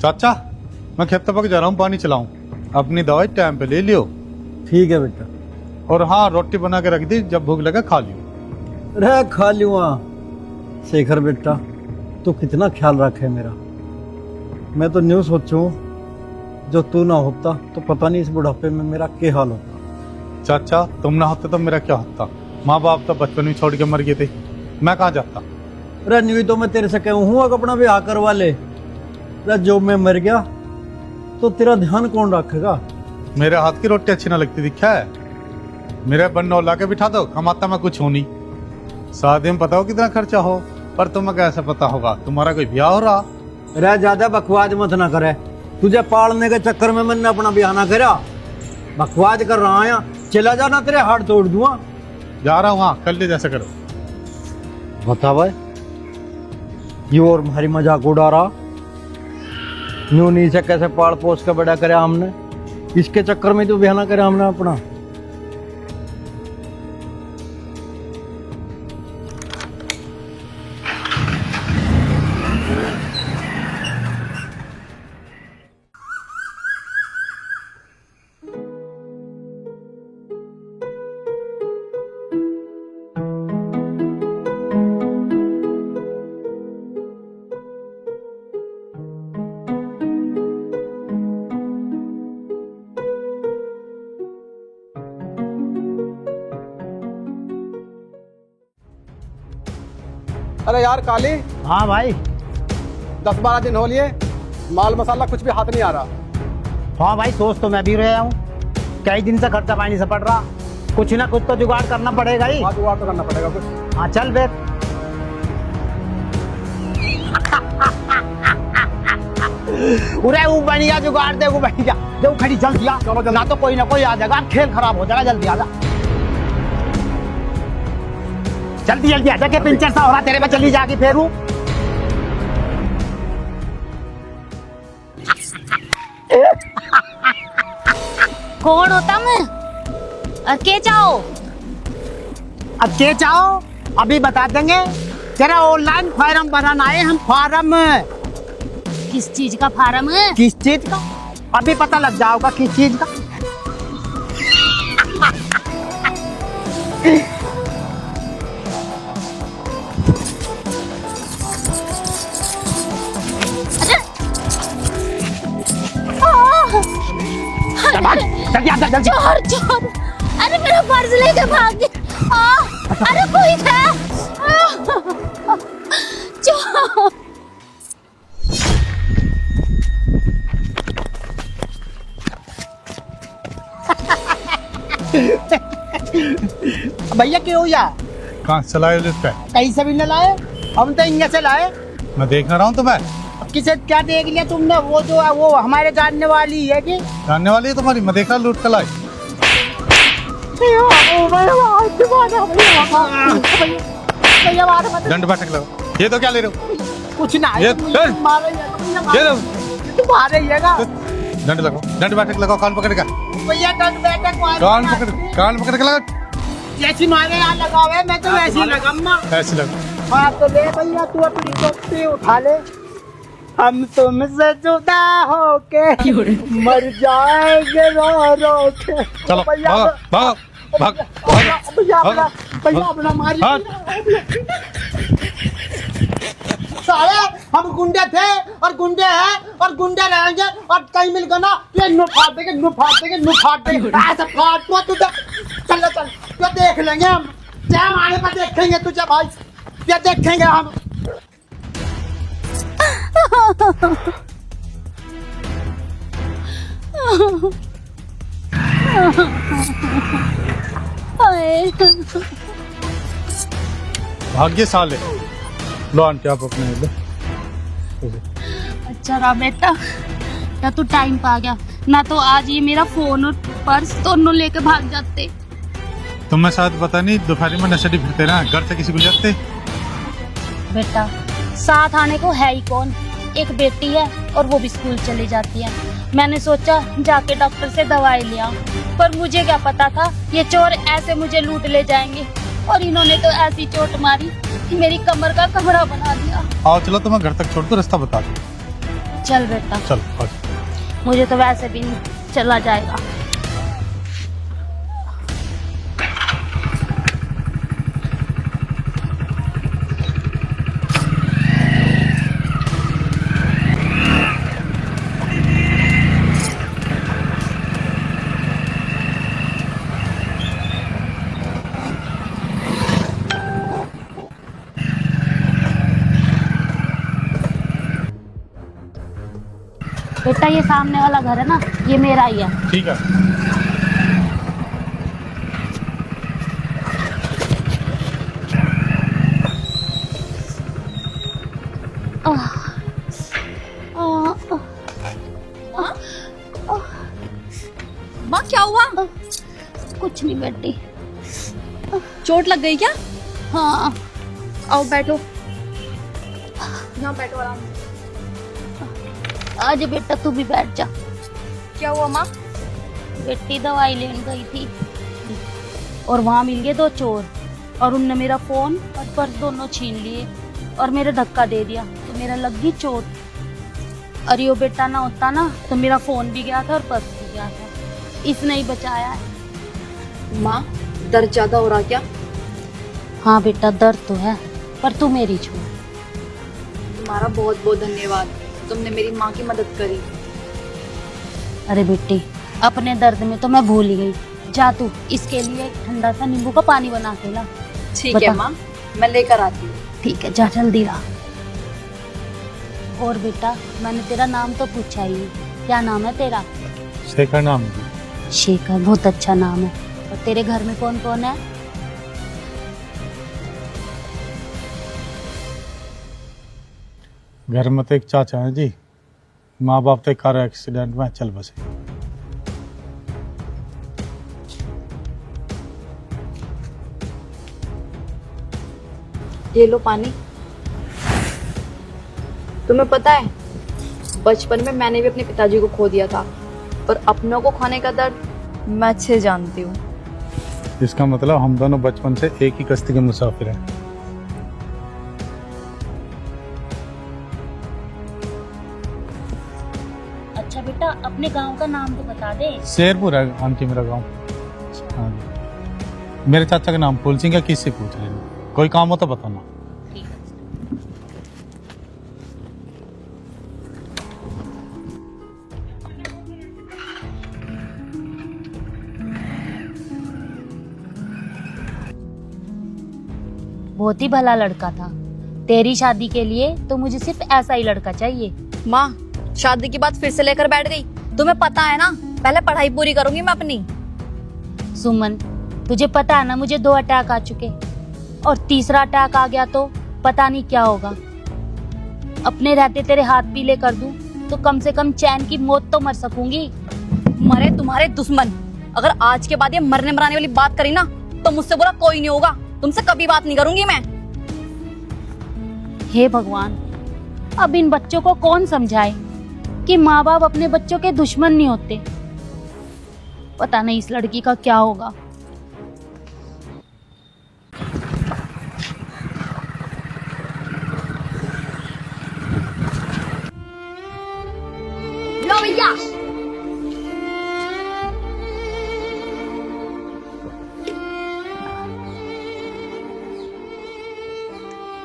चाचा मैं खेत तक जा रहा हूँ, पानी चलाऊं। अपनी दवाई टाइम पे ले लियो। ठीक है बेटा। और हाँ, रोटी बना के रख दी, जब भूख लगे खा लियो। रह खा लूँगा। शेखर बेटा तू कितना ख्याल रखे मेरा। मैं तो न्यू सोचूं जो तू ना होता तो पता नहीं इस बुढ़ापे में मेरा क्या हाल होता। चाचा तुम ना होते तो मेरा क्या होता। माँ बाप तो बचपन में छोड़ के मर गए थे, मैं कहाँ जाता। अरे न्यू तो मैं तेरे से कहूँ हूँ अपना ब्याह करवा ले। अरे जो मैं मर गया तो तेरा ध्यान कौन रखेगा। मेरे हाथ की रोटी अच्छी ना लगती दिखा है। मेरे बन्नौ ला के बिठा दो, कमाता मैं कुछ हूं नहीं। शादी में पता हो कितना खर्चा हो, पर तुम्हें कैसे पता होगा, तुम्हारा कोई ब्याह हो रहा। अरे ज्यादा बकवाद मत ना करे। तुझे पालने के चक्कर में मैंने अपना ब्याह ना करा। बकवाद कर रहा है, चला जाना तेरे हाथ तोड़ दूंगा। जा रहा हूँ, हाँ कल ले जैसे करो। बता भाई ये और भारी मजाक उड़ा रहा। न्यू नी से कैसे पाल पोस के बड़ा करे हमने, इसके चक्कर में तो ब्याह ना करे हमने अपना। अरे यार काली, हाँ भाई। 10-12 दिन हो लिए, माल मसाला कुछ भी हाथ नहीं आ रहा। हाँ भाई सोच तो मैं भी रहा हूँ, कई दिन से खर्चा पानी से पड़ रहा। कुछ ना कुछ तो जुगाड़ करना पड़ेगा ही। हाँ जुगाड़ तो करना पड़ेगा कुछ। हाँ चल बे। उरे वो बन गया जुगाड़, दे वो बन गया, दे वो खड़ी जल्दी आ। चलो जल्दी। ना तो कोई ना कोई आ जाएगा, खेल खराब हो जाएगा। जल्दी आ जा, जल्दी जल्दी आ जा के पिंचर सा हो रहा तेरे पे। चली जाके फिर हूँ। कौन होता मैं और के चाहो। अब के चाहो अभी बता देंगे। तेरा ऑनलाइन फार्म बनाना है हम। फार्म किस चीज का फार्म है। किस चीज का अभी पता लग जाओगा, किस चीज का। जल्दी आ जा, जल्दी। चोर चोर, अरे मेरा पर्स लेके भाग गया। अरे कोई था। चोर। भैया क्यों या कहाँ से लाए हो पे? कहीं से भी न लाए, हम तो इंगे से लाए। मैं देख रहा हूँ तुम्हें। किसे क्या देख लिया तुमने। वो जो है वो हमारे जानने वाली है कि जानने वाली है तुम्हारी, मैं देख रहा लूट कर लाई। दंड बैठक लगाओ। ये तो क्या ले रहे हो? कुछ ना ये तुम्हारे ही है ना। दंड लगाओ, दंड बैठक लगाओ, कान पकड़ कर। भैया दंड बैठक कान पकड़ के लगा। जैसी मारे यहाँ लगावे, मैं तो वैसे ही लगाऊंगा। ऐसे लगा। हाँ तो ले भैया, तू अपनी टोपी उठा ले। हम तुमसे जुदा होके मर जाएंगे रो रो के। चलो भैया भागो भागो भागो भैया अपना मारी। साले हम गुंडे थे और गुंडे हैं और गुंडे रहेंगे, और कहीं मिल गया ना तो नु फाड़ देंगे, नु फाड़ देंगे, नु फाड़ देंगे। ऐसा फाड़ तो तुझे चल चल तो देख लेंगे हम। क्या हमारे पर देखेंगे तुझे भाई, क्या देखेंगे हम। भाग्य साले। लो आंटी आप अपने ले। अच्छा रहा बेटा, या तो टाइम पा गया, ना तो आज ये मेरा फोन और पर्स दोनों लेके भाग जाते। तुम्हें शायद पता नहीं, दोपहर में नशेड़ी फिरते ना, घर से किसी को जाते। बेटा साथ आने को है ही कौन, एक बेटी है और वो भी स्कूल चली जाती है। मैंने सोचा जाके डॉक्टर से दवाई लिया, पर मुझे क्या पता था ये चोर ऐसे मुझे लूट ले जाएंगे। और इन्होंने तो ऐसी चोट मारी कि मेरी कमर का कमरा बना दिया। आओ चलो, तुम्हें घर तक छोड़ दो, रास्ता बता दो। चल बेटा, चल आज। मुझे तो वैसे भी नहीं चला जाएगा। बेटा ये सामने वाला घर है ना, ये मेरा ही है। ठीक है। आह, माँ क्या हुआ? कुछ नहीं बेटी। चोट लग गई क्या? हाँ आओ बैठो, यहाँ बैठो आराम से। आज बेटा तू भी बैठ जा। क्या हुआ माँ? बेटी दवाई लेने गई थी और वहाँ मिल गए 2 चोर और उनने मेरा फोन और पर्स दोनों छीन लिए और मेरे धक्का दे दिया तो मेरा लग गई चोट। और यो बेटा ना होता ना तो मेरा फोन भी गया था और पर्स भी गया था, इसने ही बचाया है। माँ दर्द ज्यादा हो रहा क्या? हाँ बेटा दर्द तो है, पर तू मेरी छोड़। तुम्हारा बहुत बहुत धन्यवाद, तुमने मेरी माँ की मदद करी। अरे बेटी अपने दर्द में तो मैं भूल ही गई। जा तू इसके लिए एक ठंडा सा नींबू का पानी बना के ला। ठीक बता। है माँ, मैं लेकर आती हूँ। ठीक है, जा जल्दी ला। और बेटा मैंने तेरा नाम तो पूछा ही नहीं, क्या नाम है तेरा? शेखर नाम है। शेखर, बहुत अच्छा नाम है। और तेरे घर में कौन कौन है? घर में तो एक चाचा है जी, माँ बाप तो कार एक्सीडेंट में चल बसे। ये लो पानी। तुम्हें पता है बचपन में मैंने भी अपने पिताजी को खो दिया था, पर अपनों को खोने का दर्द मैं अच्छे से जानती हूँ। इसका मतलब हम दोनों बचपन से एक ही कश्ती के मुसाफिर हैं। अच्छा बेटा अपने गांव का नाम तो बता दे। शेरपुर है आंटी मेरा गांव। हाँ जी। मेरे चाचा का नाम फूल सिंह है, किससे पूछ रहे हैं? कोई काम हो तो बताना। ठीक है। बहुत ही भला लड़का था। तेरी शादी के लिए तो मुझे सिर्फ ऐसा ही लड़का चाहिए। माँ शादी की बात फिर से लेकर बैठ गई। तुम्हें पता है ना, पहले पढ़ाई पूरी करूंगी मैं अपनी। सुमन तुझे पता है ना मुझे 2 अटैक आ चुके और तीसरा अटैक आ गया तो पता नहीं क्या होगा। अपने रहते तेरे हाथ पीले कर दूं तो कम से कम चैन की मौत तो मर सकूंगी। मरे तुम्हारे दुश्मन। अगर आज के बाद ये मरने मराने वाली बात करी ना तो मुझसे बुरा कोई नहीं होगा। तुमसे कभी बात नहीं करूंगी मैं। हे भगवान, अब इन बच्चों को कौन समझाए कि माँ बाप अपने बच्चों के दुश्मन नहीं होते। पता नहीं इस लड़की का क्या होगा। लो भैया।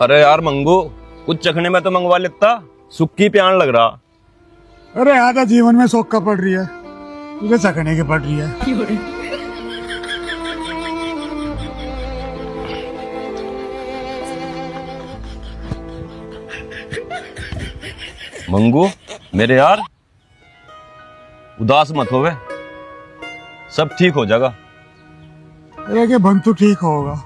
अरे यार मंगू, कुछ चखने में तो मंगवा लेता, सुक्की प्यान लग रहा। अरे आधा जीवन में शौक का पड़ रही है, तुझे चखने की पड़ रही है। मंगू मेरे यार, उदास मत होवे, सब ठीक हो जाएगा। अरे के बंतु ठीक होगा।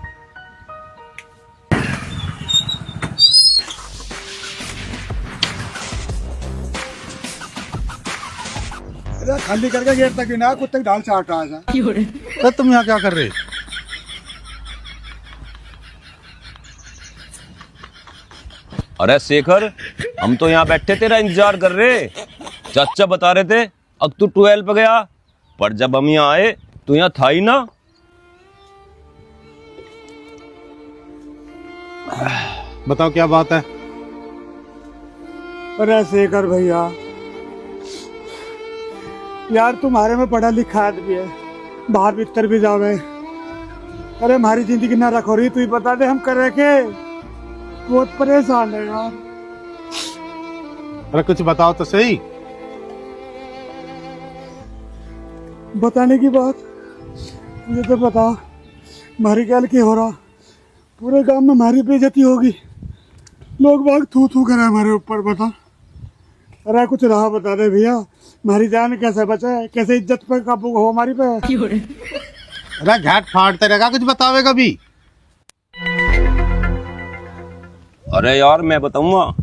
अरे खाली करके गेट तक ही ना, कुत्ते की डाल चाट रहा है। तो तुम यहाँ क्या कर रहे? अरे शेखर, हम तो यहाँ बैठे तेरा इंतजार कर रहे। चाचा बता रहे थे अब तू 12 पे गया, पर जब हम यहाँ आए तो यहाँ था ही ना। बताओ क्या बात है? अरे शेखर भैया, यार तुम्हारे में पढ़ा लिखा आदमी है, बाहर भीतर भी जावे। अरे हमारी जिंदगी ना रखो रही, तू ही बता दे हम करे के, बहुत परेशान है यार। अरे कुछ बताओ तो सही। बताने की बात मुझे तो बता, हमारी क्या की हो रहा, पूरे गांव में हमारी बेइज्जती होगी, लोग बाग थू थू करे हमारे ऊपर। बता, अरे कुछ रहा बता दे भैया, हमारी जान कैसे बचे, कैसे इज्जत पे काबू हो हमारी पे। अरे घाट फाड़ते रहेगा, कुछ बतावेगा भी। अरे यार मैं बताऊंगा,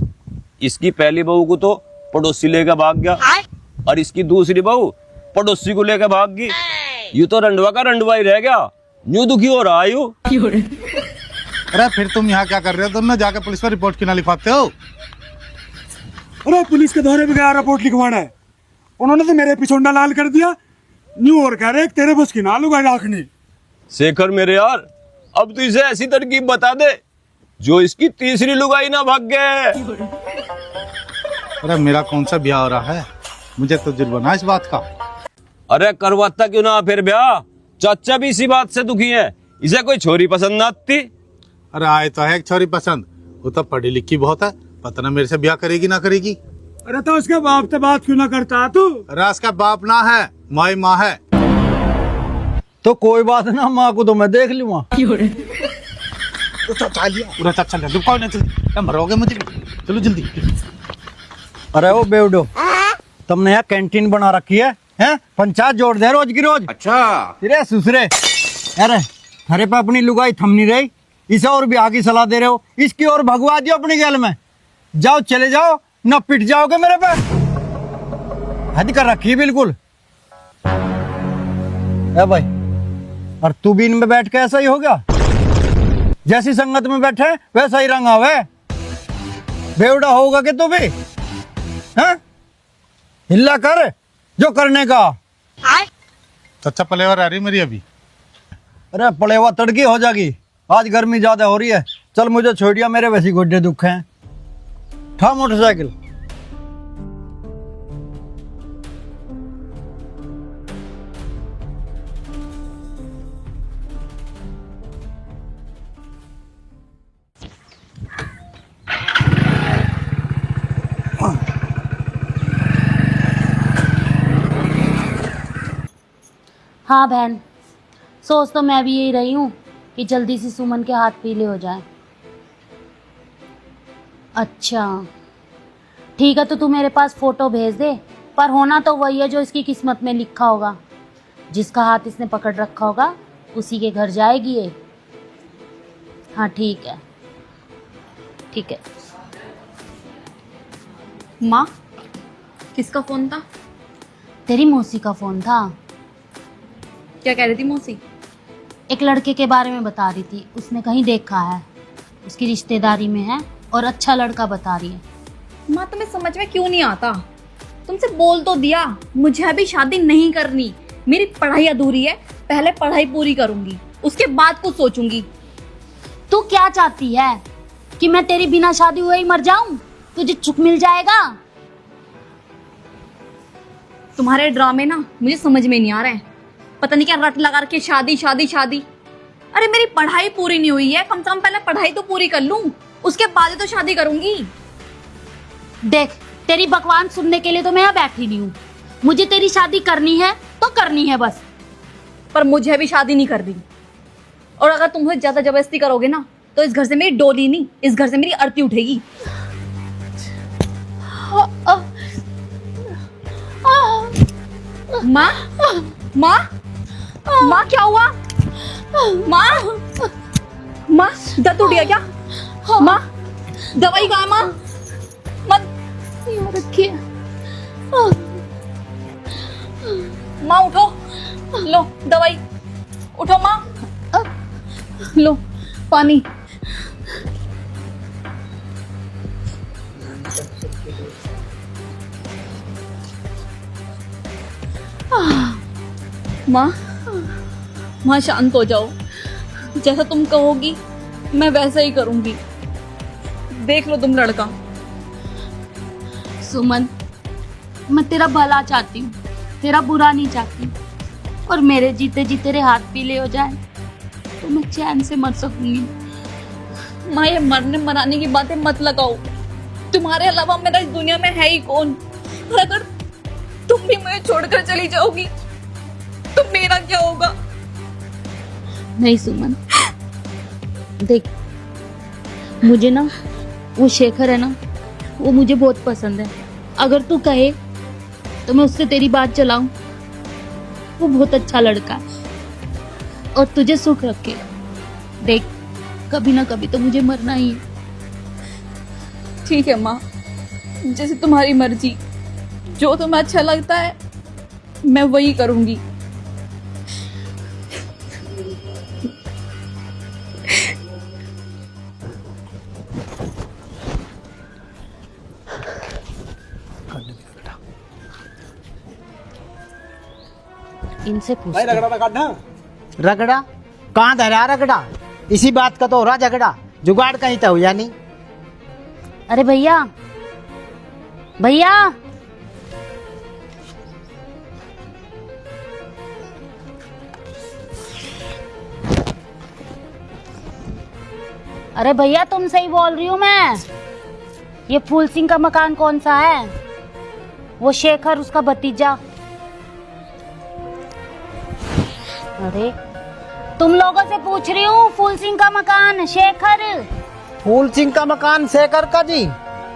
इसकी पहली बहू को तो पड़ोसी लेकर भाग गया और इसकी दूसरी बहू पड़ोसी को लेकर भाग गई। यू तो रंडवा का रंडवा ही रह गया, यूं दुखी हो रहा है यू। अरे फिर तुम यहाँ क्या कर रहे हो? तुमने जाके पुलिस पर रिपोर्ट क्यों ना लिखवाते हो? अरे पुलिस के दौरे में गया रिपोर्ट लिखवाना है, उन्होंने तो मेरे पिछोंडा लाल कर दिया, न्यू और कह रहे तेरे बस की ना लुगाई राखनी। शेखर मेरे यार, अब तो इसे ऐसी तरकीब बता दे जो इसकी तीसरी लुगाई ना भाग गए। अरे मेरा कौन सा ब्याह हो रहा है, मुझे तो जुर्माना इस बात का। अरे करवाता क्यों ना फिर ब्याह, चाचा भी इसी बात से दुखी है, इसे कोई छोरी पसंद ना आती। अरे आए तो है एक छोरी पसंद, वो तो पढ़ी लिखी बहुत है, पता ना मेरे से ब्याह करेगी ना करेगी। अरे तो उसके बाप से बात क्यों ना करता तू? अरे उसका बाप ना है, माई माँ है। तो कोई बात ना, माँ को तो मैं देख लूंगा। मरोगे मुझे, चलो जल्दी। अरे वो बेवडो, तुमने यहाँ कैंटीन बना रखी है, हैं? पंचायत जोड़ दे रोज की रोज। अच्छा, तेरे सुसरे, अरे अरे पे अपनी लुगाई थम नहीं रही, इसे और भी आगे सलाह दे रहे हो, इसकी और भगवा दियो अपनी गैल में। जाओ चले जाओ, ना पिट जाओगे मेरे पे। हद कर रखी है बिल्कुल। ए भाई, और तू भी इनमें बैठ के ऐसा ही हो गया, जैसी संगत में बैठे वैसा ही रंग आवे। बेवड़ा होगा कि तू भी, हैं? हिल्ला कर जो करने का। चाचा पलेवर आ रही मेरी अभी। अरे पड़ेवा तड़की हो जाएगी, आज गर्मी ज्यादा हो रही है। चल मुझे छोड़िया, मेरे वैसी गोड्डे दुख हैं। ठा मोटरसाइकिल। हाँ बहन, सोच तो मैं भी यही रही हूँ कि जल्दी से सुमन के हाथ पीले हो जाए। अच्छा ठीक है, तो तू मेरे पास फोटो भेज दे, पर होना तो वही है जो इसकी किस्मत में लिखा होगा। जिसका हाथ इसने पकड़ रखा होगा उसी के घर जाएगी ये। हाँ ठीक है, ठीक है। माँ, किसका फोन था? तेरी मौसी का फोन था। क्या कह रही थी मौसी? एक लड़के के बारे में बता रही थी, उसने कहीं देखा है, उसकी रिश्तेदारी में है और अच्छा लड़का बता रही है। माँ तुम्हें समझ में क्यों नहीं आता? तुमसे बोल तो दिया, मुझे अभी शादी नहीं करनी, मेरी पढ़ाई अधूरी है, पहले पढ़ाई पूरी करूंगी, उसके बाद कुछ सोचूंगी। तू क्या चाहती है कि मैं तेरी बिना शादी हुए ही मर जाऊं? तुझे चुप मिल जाएगा। तुम्हारे ड्रामे ना मुझे समझ में नहीं आ रहे हैं, पता नहीं क्या रट लगा के शादी शादी शादी। अरे मेरी पढ़ाई पूरी नहीं हुई है, कम से कम पहले पढ़ाई तो पूरी कर लूं, उसके बाद ही तो शादी करूंगी। देख, तेरी बकवास सुनने के लिए तो मैं यहाँ बैठी नहीं हूँ। मुझे तेरी शादी करनी है तो करनी है बस। पर मुझे अभी शादी नहीं करनी, और अगर तुम मुझे ज्यादा जबरदस्ती करोगे ना तो इस घर से मेरी डोली नहीं, इस घर से मेरी अर्थी उठेगी। माँ, माँ, माँ क्या हुआ? माँ, माँ दर्द उठ गया क्या? माँ दवाई कहाँ है माँ? मत रखिए। माँ उठो, लो दवाई, उठो माँ, लो पानी। माँ, माँ शांत हो जाओ, जैसा तुम कहोगी मैं वैसा ही करूंगी। देख लो तुम लड़का। सुमन, मैं तेरा भला चाहती हूँ, तेरा बुरा नहीं चाहती। और मेरे जीते जी तेरे हाथ पीले हो जाए तो मैं चैन से मर सकूंगी। माँ, ये मरने मराने की बातें मत लगाओ। तुम्हारे अलावा मेरा इस दुनिया में है ही कौन? और अगर तुम भी मुझे छोड़कर चली जाओगी तो मेरा क्या होगा? नहीं सुमन, देख, मुझे ना वो शेखर है ना, वो मुझे बहुत पसंद है। अगर तू कहे तो मैं उससे तेरी बात चलाऊं। वो बहुत अच्छा लड़का है और तुझे सुख रखे। देख, कभी ना कभी तो मुझे मरना ही है। ठीक है माँ, जैसे तुम्हारी मर्जी। जो तुम्हें अच्छा लगता है मैं वही करूंगी। इनसे पूछ भाई रगड़ा तो काटना। रगड़ा कहाँ धरा रगड़ा? इसी बात का तो हो रहा झगड़ा। जुगाड़ कहीं तो हुआ नहीं। अरे भैया, भैया, अरे भैया, तुमसे ही बोल रही हूँ मैं। ये फूल सिंह का मकान कौन सा है? वो शेखर, उसका भतीजा। अरे तुम लोगों से पूछ रही हूँ, फूल सिंह का मकान, शेखर। फूल सिंह का मकान शेखर का जी?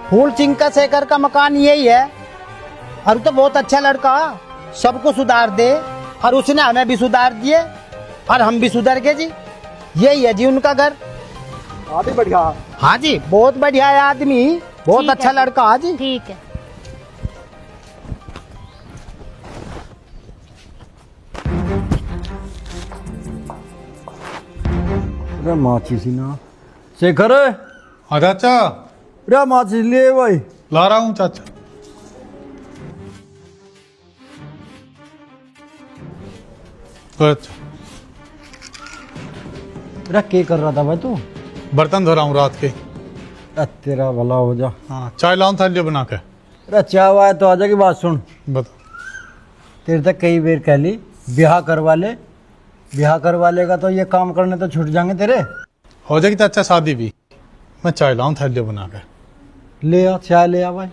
फूल सिंह का शेखर का मकान यही है। और तो बहुत अच्छा लड़का, सबको सुधार दे। और उसने हमें भी सुधार दिए और हम भी सुधर गए जी। यही है जी उनका घर। आदमी बढ़िया। हाँ जी, बहुत बढ़िया है आदमी, बहुत ठीक अच्छा है। लड़का। हाँ जी, ठीक है। अरे माचिस ही ना। शेखर, हाँ चाचा, अरे माचिस लिए भाई। ला रहा हूँ चाचा। अच्छा, अरे क्या कर रहा था भाई तू? बर्तन धो रहा हूँ रात के। अरे तेरा भला हो जा। हाँ, चाय लाऊं थाली बना के? अरे चाय वाय तो आजा की बात सुन। बता। तेरे तक कई बार कह ली ब्याह करवा ले, ब्याह करवा लेगा तो ये काम करने तो छूट जाएंगे तेरे। हो जाएगी चाचा शादी भी। मैं चाय लाऊं थाली बना के? ले आ चाय, ले आ भाई।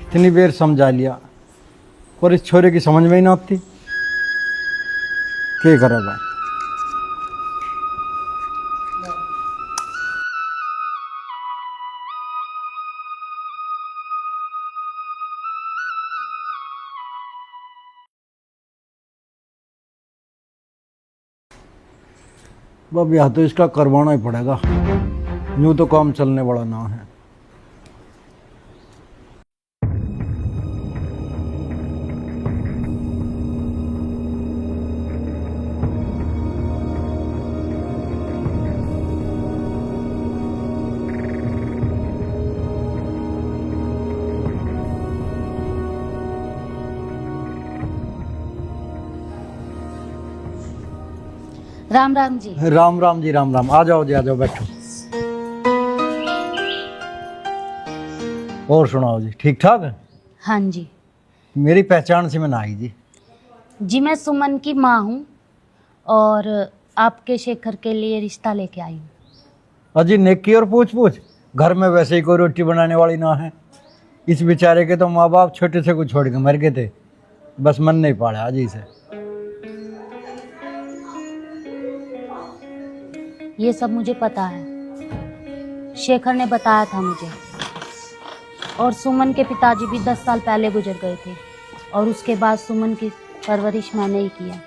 कितनी देर समझा लिया और इस छोरे की समझ में ही ना आती। क्या करे भाई? अब ब्याह तो इसका करवाना ही पड़ेगा, यूं तो काम चलने वाला ना है। राम राम जी। राम राम जी, राम राम। आ जाओ जी, आ जाओ, बैठो। और सुनाओ जी, ठीक ठाक है? हाँ जी। मेरी पहचान से मैं ना आई जी। जी, मैं सुमन की माँ हूँ और आपके शेखर के लिए रिश्ता लेके आई हूँ। अजी नेकी और पूछ पूछ, घर में वैसे ही कोई रोटी बनाने वाली ना है। इस बेचारे के तो माँ बाप छोटे से को छोड़ के मर गए थे, बस मन नहीं पाड़ा अजी से। ये सब मुझे पता है, शेखर ने बताया था मुझे। और सुमन के पिताजी भी 10 साल पहले गुजर गए थे और उसके बाद सुमन की परवरिश मैंने ही किया।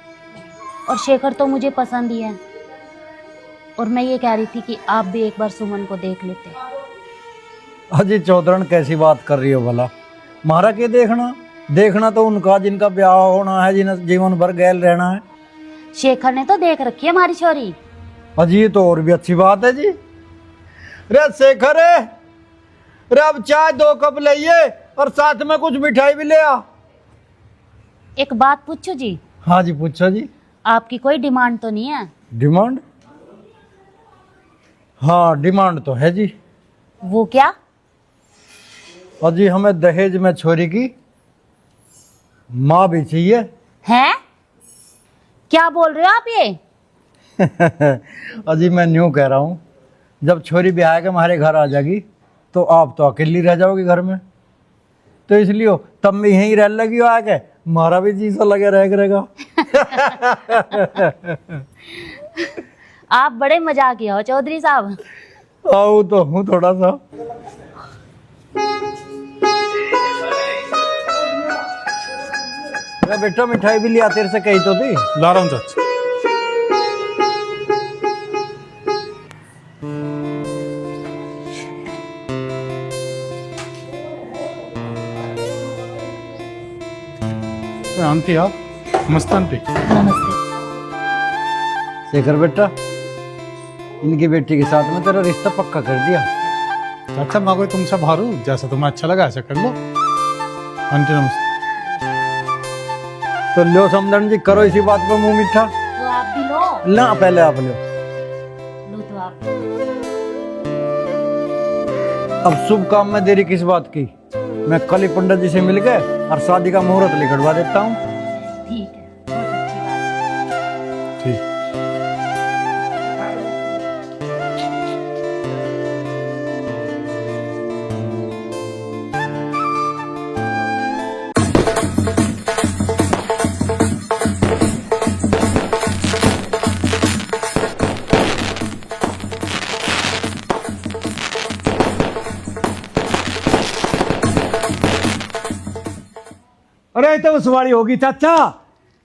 और शेखर तो मुझे पसंद ही है। और मैं ये कह रही थी कि आप भी एक बार सुमन को देख लेते। अजी चौधरन कैसी बात कर रही हो भला? मारा के देखना? देखना तो उनका जिनका ब्याह होना है, जिन्हें जीवन भर गैल रहना है। शेखर ने तो देख रखी है हमारी छोरी। अजी ये तो और भी अच्छी बात है जी। रे शेखर, रे अब चाय 2 कप लाइए और साथ में कुछ मिठाई भी ले आ। एक बात पूछूं जी? हाँ जी, पूछो जी। आपकी कोई डिमांड तो नहीं है? डिमांड? हाँ डिमांड तो है जी। वो क्या? और जी हमें दहेज में छोरी की माँ भी चाहिए। हैं? क्या बोल रहे हो आप ये? अजी मैं न्यू कह रहा हूँ, जब छोरी ब्याह के हमारे घर आ जाएगी तो आप तो अकेली रह जाओगी घर में, तो इसलिए तब मैं यहीं रह लगी हो आके, मारा भी जी सा लगे रहेगा। आप बड़े मजाकिया हो चौधरी साहब। आओ तो हूँ थोड़ा सा। अरे बेटा मिठाई भी लिया, तेरे से कही तो थी। ला रहा हूँ चाचा। आंटी आप मस्त आंटी। नमस्ते। शेखर बेटा, इनकी बेटी के साथ में तेरा रिश्ता पक्का कर दिया। चाचा मैं कोई तुमसे भारू, जैसा तुम्हें अच्छा लगा ऐसा कर लो। आंटी नमस्ते। तो लो समझन जी, करो इसी बात पे मुंह मीठा। तो आप भी लो। ना पहले आप लो। लो तो आप। अब शुभ काम में देरी किस बात की, मैं कल ही पंडित जी से मिल गए और शादी का मुहूर्त लिखवा देता हूँ। ठीक है, बहुत अच्छी बात है। ठीक। अरे तो सवारी होगी चाचा,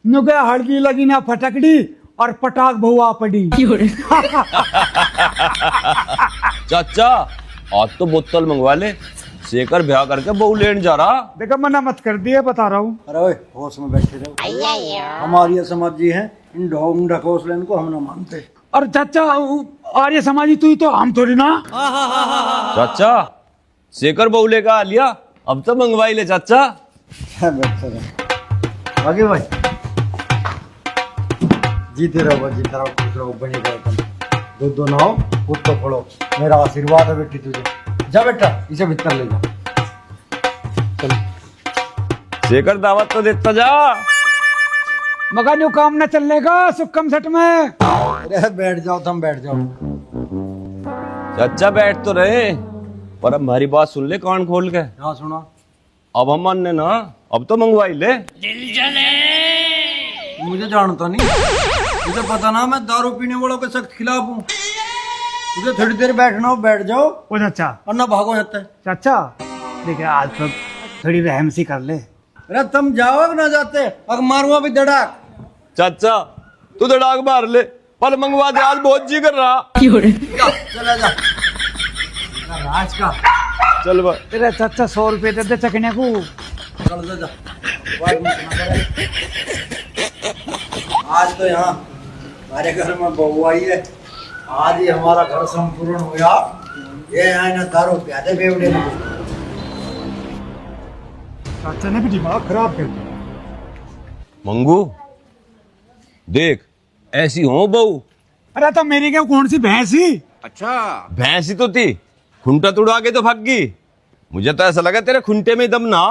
नुके हल्दी लगी ना फटकड़ी और पटाख बहुआ पड़ी। चाचा आज तो बोतल मंगवा ले, शेखर ब्याह करके बहू लेने जा रहा। देखो मना मत कर दिए, बता रहा हूँ। अरे ओए होश में बैठे रहो, हमारी ये समाज जी है, इन ढोंग ढकोसले को हम ना मानते। और चाचा आर्य समाजी तू ही तो, हम थोड़ी ना। चाचा शेखर बहू लेकर आ लिया, अब तो मंगवाई ले चाचा। आगे भाई जीते रहो, जीते रहो, खुश रहो, बनी रहो, तुम दो नहाओ, खुद तो पढ़ो, मेरा आशीर्वाद है बेटी तुझे। जा बेटा इसे भीतर ले जा। चल शेखर दावत तो देता जा। मगर न्यू काम न चलेगा सुक्कम सेट में। अरे बैठ जाओ, तुम बैठ जाओ। चाचा बैठ तो रहे, पर अब हमारी बात सुन ले कान खोल के। हाँ सुना। अब हम मानने ना, अब तो मंगवाई ले। मुझे जानता नहीं, मुझे पता ना, मैं दारू पीने वालों के सख्त खिलाफ हूँ। मुझे थोड़ी देर बैठना हो बैठ जाओ, ओ चाचा, और ना भागो जाते। चाचा देखिए आज तो थोड़ी रहम सी कर ले। अरे तुम जाओ ना जाते, अब मारूंगा भी धड़ाक। चाचा तू धड़ाक मार ले, पर मंगवा दे, आज बहुत जी कर रहा। चला जा राज का। चल बा। तेरे चाचा 100 रुपए दे दे चकने को। चल जा, जा। आज तो यहाँ हमारे घर में बहू आई है, आज ही हमारा घर संपूर्ण हुआ। ये यहाँ ना दारू प्यादे बेवड़े में। चाचा ने भी दिमाग खराब कर दिया। मंगू देख ऐसी हो बहू। अरे तो मेरी क्या कौन सी भैंसी। भैंसी तो थी, खुंटा तुड़ा के तो भाग गई। मुझे तो ऐसा लगा तेरे खुंटे में दम ना।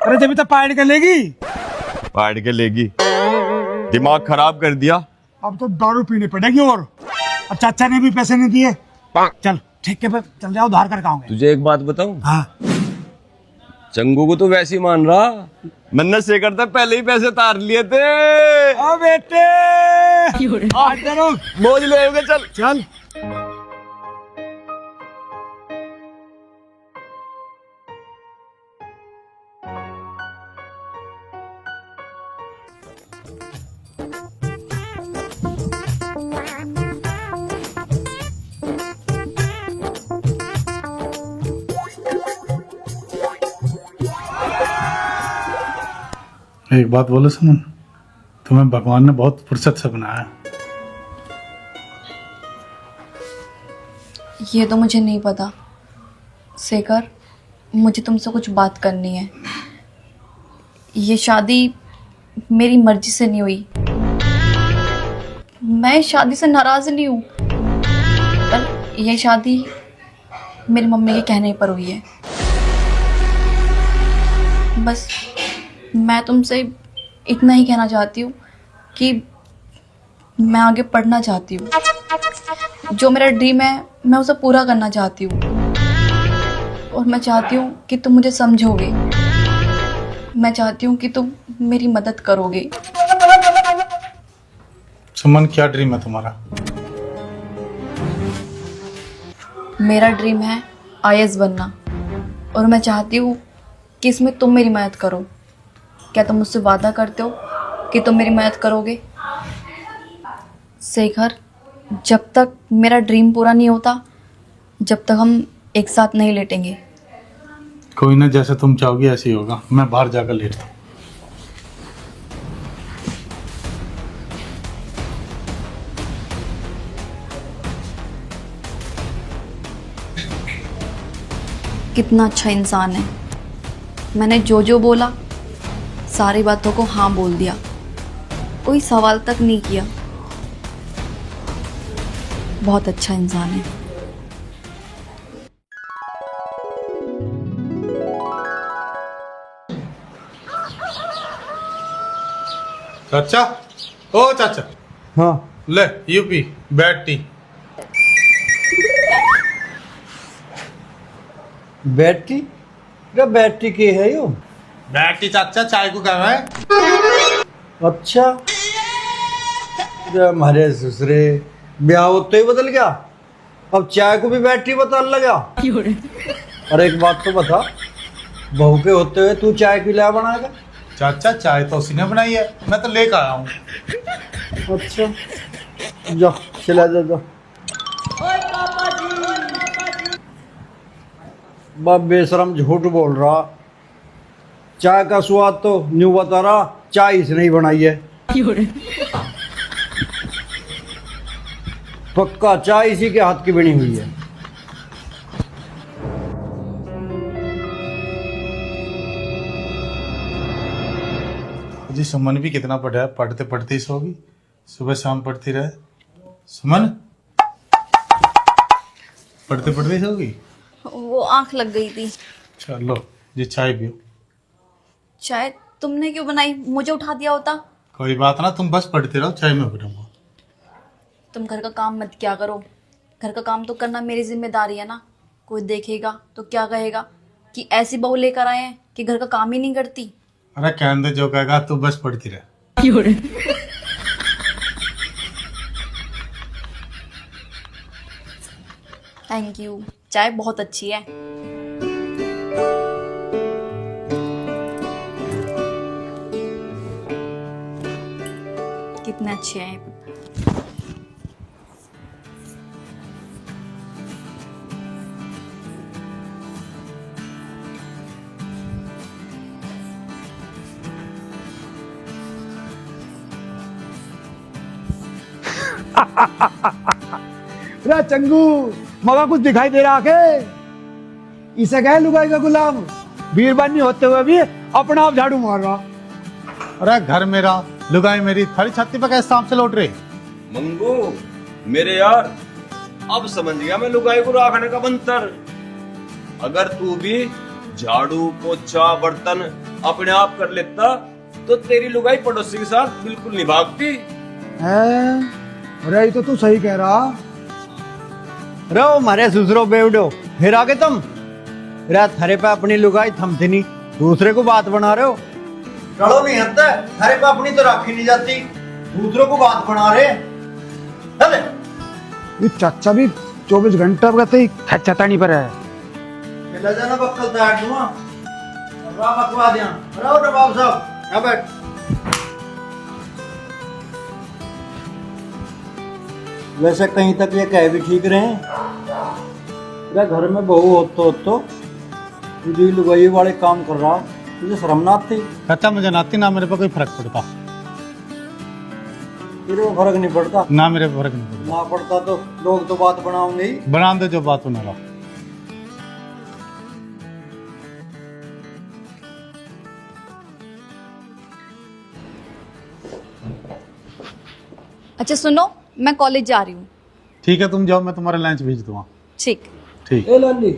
अरे जब तो पाड़ के लेगी। पाड़ के लेगी, दिमाग खराब कर दिया। अब तो दारू पीनी पड़ेगी। और अब चाचा ने भी पैसे नहीं दिए। चल ठेके पे चल जाओ, उधार कर खाओगे। तुझे एक बात बताऊं, हाँ चंगू को तो वैसे ही मान रहा, मैंने शेखर तक पहले ही पैसे तार लिए थे। ओ बेटे आज करो मौज ले चल चल। एक बात बोलो सुमन, तुम्हें भगवान ने बहुत फुर्सत से बनाया। ये तो मुझे नहीं पता शेखर, मुझे तुमसे कुछ बात करनी है। ये शादी मेरी मर्जी से नहीं हुई, मैं शादी से नाराज नहीं हूँ, पर यह शादी मेरी मम्मी के कहने पर हुई है। बस मैं तुमसे इतना ही कहना चाहती हूँ कि मैं आगे पढ़ना चाहती हूँ। जो मेरा ड्रीम है मैं उसे पूरा करना चाहती हूँ, और मैं चाहती हूँ कि तुम मुझे समझोगे। मैं चाहती हूँ कि तुम मेरी मदद करोगे। सुमन, क्या ड्रीम है तुम्हारा? मेरा ड्रीम है IAS बनना, और मैं चाहती हूँ कि इसमें तुम मेरी मदद करो। क्या तुम मुझसे वादा करते हो कि तुम मेरी मदद करोगे? शेखर, जब तक मेरा ड्रीम पूरा नहीं होता, जब तक हम एक साथ नहीं लेटेंगे। कोई ना, जैसे तुम चाहोगी ऐसे ही होगा। मैं बाहर जाकर लेटता हूँ। कितना अच्छा इंसान है। मैंने जो जो बोला सारी बातों को हाँ बोल दिया, कोई सवाल तक नहीं किया। बहुत अच्छा इंसान है। चाचा, ओ चाचा, हाँ, ले यूपी बैड टी। बैटरी? क्या बैटरी की है यो? बैड टी चाचा, चाय को कह रहा है। अच्छा, अरे हमारे ससुरे ब्याह होते ही बदल गया, अब चाय को भी बैटरी बदल लगा। और एक बात तो बता, बहू के होते हुए तू चाय क्यों लाया बनाएगा? चाचा, चाय तो उसी ने बनाई है, मैं तो लेकर आया हूँ। अच्छा, जा चला जा। बाप बेशरम झूठ बोल रहा, चाय का स्वाद तो न्यू बता रहा, चाय इसने ही बनाई है। पक्का चाय इसी के हाथ की बनी हुई है। जी सुमन भी कितना पढ़ा है, पढ़ते पढ़ते ही सोगी, सुबह शाम पढ़ती रहे। सुमन, पढ़ते पढ़ते ही सोगी? वो आंख लग गई थी। चलो जी, चाय पियो। चाय तुमने क्यों बनाई? मुझे उठा दिया होता। कोई बात ना, तुम बस पढ़ते रहो, चाय में पढ़ूंगा। तुम घर का काम मत क्या करो। घर का काम तो करना मेरी जिम्मेदारी है ना। कोई देखेगा तो क्या कहेगा कि ऐसी बहू लेकर आए हैं कि घर का काम ही नहीं करती। अरे कहने दे, जो कहेगा, तू बस पढ़ती रहे। थैंक यू, चाय बहुत अच्छी है। कितने अच्छे हैं। अरे चंगू, मगा कुछ दिखाई दे रहा के? इसे कहे लुगाई का गुलाम, बीरबानी होते हुए भी अपना आप झाड़ू मार रहा। अरे घर मेरा, लुगाई मेरी, थारी छाती पे कैसे सांप से लौट रहे? मंगू मेरे यार, अब समझ गया मैं लुगाई को रखने का मंत्र। अगर तू भी झाड़ू पोछा बर्तन अपने आप कर लेता तो तेरी लुगाई पड़ोसी के साथ बिल्कुल नहीं भागती। अरे ये तो तू सही कह रहा। रो मारे ससुरो बेवडो, फिर आगे तुम रे थारे पे अपनी लुगाई थमती नहीं, दूसरे को बात बना रहे हो। चलो नहीं हटता, थारे पे अपनी तो राखी नहीं जाती, दूसरों को बात बना रहे। चले ये चाचा भी 24 घंटे कहते ही चटानी पर है। चला जाना बक्कल तैयार दूंगा, राम अखवा दिया। राव नवाब साहब यहाँ बैठ। वैसे कहीं तक ये कह भी ठीक रहे, घर में बहू हो तुझे लुगाई वाले काम कर रहा, तुझे शर्मनाक थी? चाचा मुझे नाती ना मेरे पे कोई फर्क पड़ता। तेरे को फर्क नहीं पड़ता? ना मेरे पे फर्क नहीं पड़ता। ना पड़ता तो लोग तो बात बनाओगे ही। बना दो जो बात होना रहा। अच्छा सुनो, मैं कॉलेज जा रही हूँ। ठीक है, तुम जाओ, मैं तुम्हारा लंच भेज दूंगा। ठीक। ठीक। ए लाली,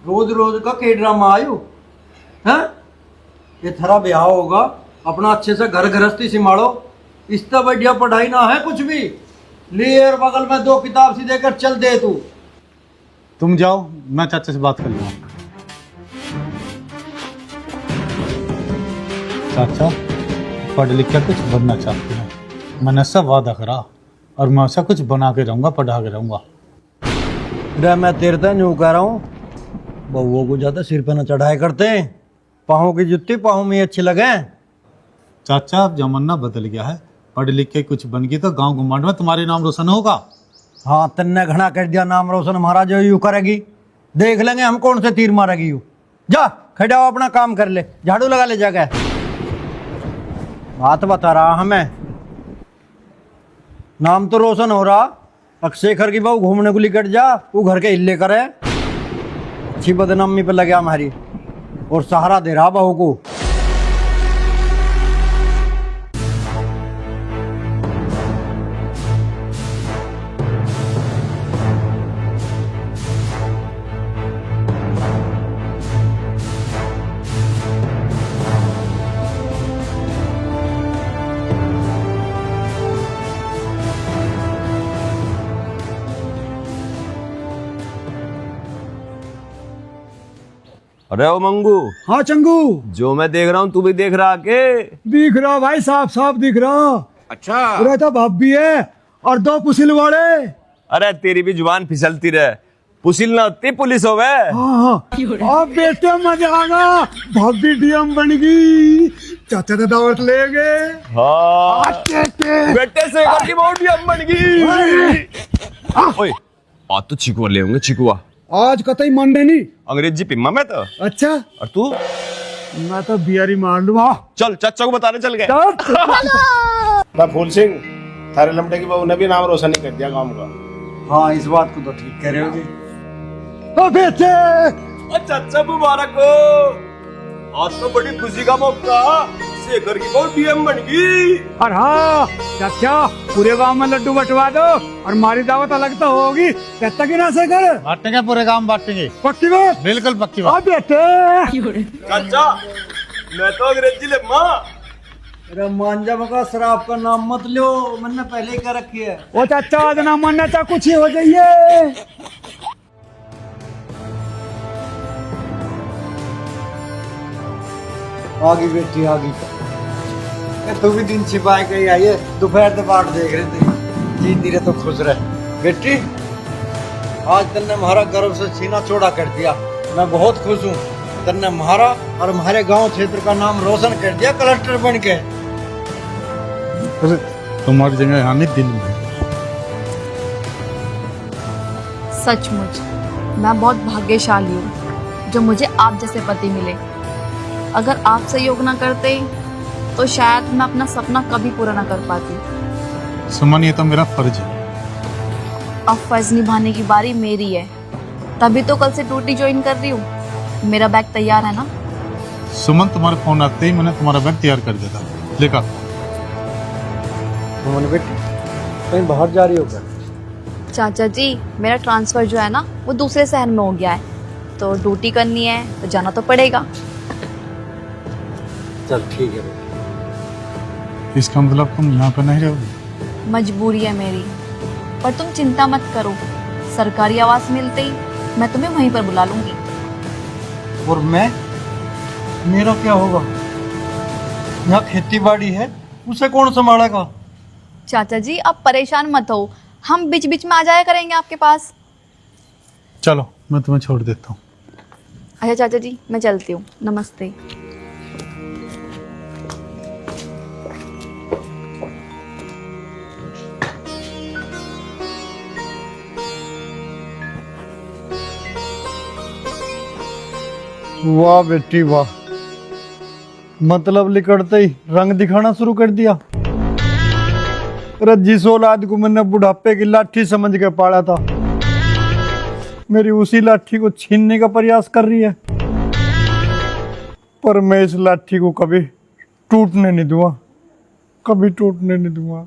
रोज रोज का के ड्रामा आयो हैं? ये थरा ब्याह होगा, अपना अच्छे से घर गृहस्थी संभालो। इससे बढ़िया पढ़ाई ना है कुछ भी। ले यार बगल में 2 किताब सी देकर चल दे तू। तुम जाओ, मैं चाचा से बात कर लूँगा। चाचा पढ़ लिख कर कुछ बनना चाहते हैं, मैंने सब वादा करा और मैं ऐसा कुछ बना के रहूँगा, पढ़ा के रहूँगा। रे मैं तेरे से यूँ कह रहा हूँ, बहुओं को ज्यादा सिर पे न चढ़ाए करते। पाँव की जुत्ती पाँव में अच्छी लगे। चाचा अब जमाना बदल गया है, पढ़ लिख के कुछ बन गई तो गांव गुमांड में तुम्हारे नाम रोशन होगा। हाँ तन्ने घना कर दिया नाम रोशन, हमारा जो यूँ करेगी देख लेंगे हम कौन से तीर मारेगी। यूँ जा खड़ाओ, अपना काम कर ले, झाड़ू लगा ले जाकर। बात बता रहा हमें, नाम तो रोशन हो रहा। अब शेखर की बहू घूमने को लेकर जा, वो घर के हिल्ले करे, अच्छी बदनामी पे लगे हमारी, और सहारा दे रहा बहू को। अरे ओ मंगू, हाँ चंगू, जो मैं देख रहा हूँ तू भी देख रहा के? दिख रहा भाई, साफ साफ दिख रहा। अच्छा। रहता भाप भी है और 2 पुसिल वाले। अरे तेरी भी जुबान फिसलती रहे, पुसिल ना होती पुलिस होवे। हाँ अब बेटे मजा आगा, भाभी डीएम बन गई, चाचा ने दावत लेंगे। हाँ बेटे से घर की बहुत डीएम बन गई। ओए आज तो चिकुआ ले होंगे, चिकुआ। आज कतई मंडे नहीं, अंग्रेजी पिम्मा में तो। अच्छा और तू? मैं तो बिहारी मार लूंगा। चल चाचा को बताने चल गए। मैं फूल सिंह, थारे लमटे की बहू ने भी नाम रोशन ही कर दिया गांव का। हाँ इस बात को तो ठीक कह रहे हो जी। ओ बेटे, चाचा मुबारक हो, आज तो बड़ी खुशी का मौका, शेखर की बहुत डीएम बन गई। और हाँ चाचा, पूरे गांव में लड्डू बंटवा दो और हमारी दावत अलग तो होगी। कहता कि ना शेखर? बांटेंगे, पूरे गांव बांटेंगे। पक्की बात? बिल्कुल पक्की बात। बेटे चाचा मैं तो अंग्रेजी ले माँ। अरे मांझा का शराब का नाम मत लो, मैंने पहले ही कह रखी है। ओ चाचा आज ना मानना चाह कुछ ही हो जाइए। आगी बेटी आगी, तू भी दिन छिपाए कहीं आई है, दोपहर से बाट देख रहे थे। जी धीरे तो खुश रहे बेटी, आज तन्ने हमारा गर्व से सीना चौड़ा कर दिया। मैं बहुत खुश हूँ, तन्ने हमारा और हमारे गांव क्षेत्र का नाम रोशन कर दिया कलेक्टर बन के। तुम्हारी जगह हमें दिल में। सचमुच मैं बहुत भाग्यशाली हूँ जो मुझे आप जैसे पति मिले। अगर आप सहयोग ना करते तो शायद मैं अपना सपना कभी पूरा ना कर पाती। सुमन ये तो मेरा फर्ज है। अब फर्ज निभाने की बारी मेरी है, तभी तो कल से ड्यूटी ज्वाइन कर रही हूँ। मेरा बैग तैयार है ना? सुमन तुम्हारे फोन आते ही मैंने तुम्हारा बैग तैयार कर दिया था, लेकर। सुमन बेटी कहीं बाहर जा रही हो क्या? चाचा जी मेरा ट्रांसफर जो है ना वो दूसरे शहर में हो गया है, तो ड्यूटी करनी है तो जाना तो पड़ेगा। चल ठीक है बेटी। इसका मतलब तुम यहाँ पे नहीं रहोगी? मजबूरी है मेरी, पर तुम चिंता मत करो, सरकारी आवास मिलते ही मैं तुम्हें वहीं पर बुला लूंगी। और मैं, मेरा क्या होगा? यहाँ खेती बाड़ी है, उसे कौन संभालेगा? चाचा जी आप परेशान मत हो, हम बीच बीच में आ जाया करेंगे आपके पास। चलो मैं तुम्हें छोड़ देता हूँ। अच्छा चाचा जी मैं चलती हूँ, नमस्ते। वाह बेटी वाह, मतलब लिकड़ते ही रंग दिखाना शुरू कर दिया। जिस औलाद को मैंने बुढ़ापे की लाठी समझ के पाला था, मेरी उसी लाठी को छीनने का प्रयास कर रही है। पर मैं इस लाठी को कभी टूटने नहीं दूंगा, कभी टूटने नहीं दूंगा।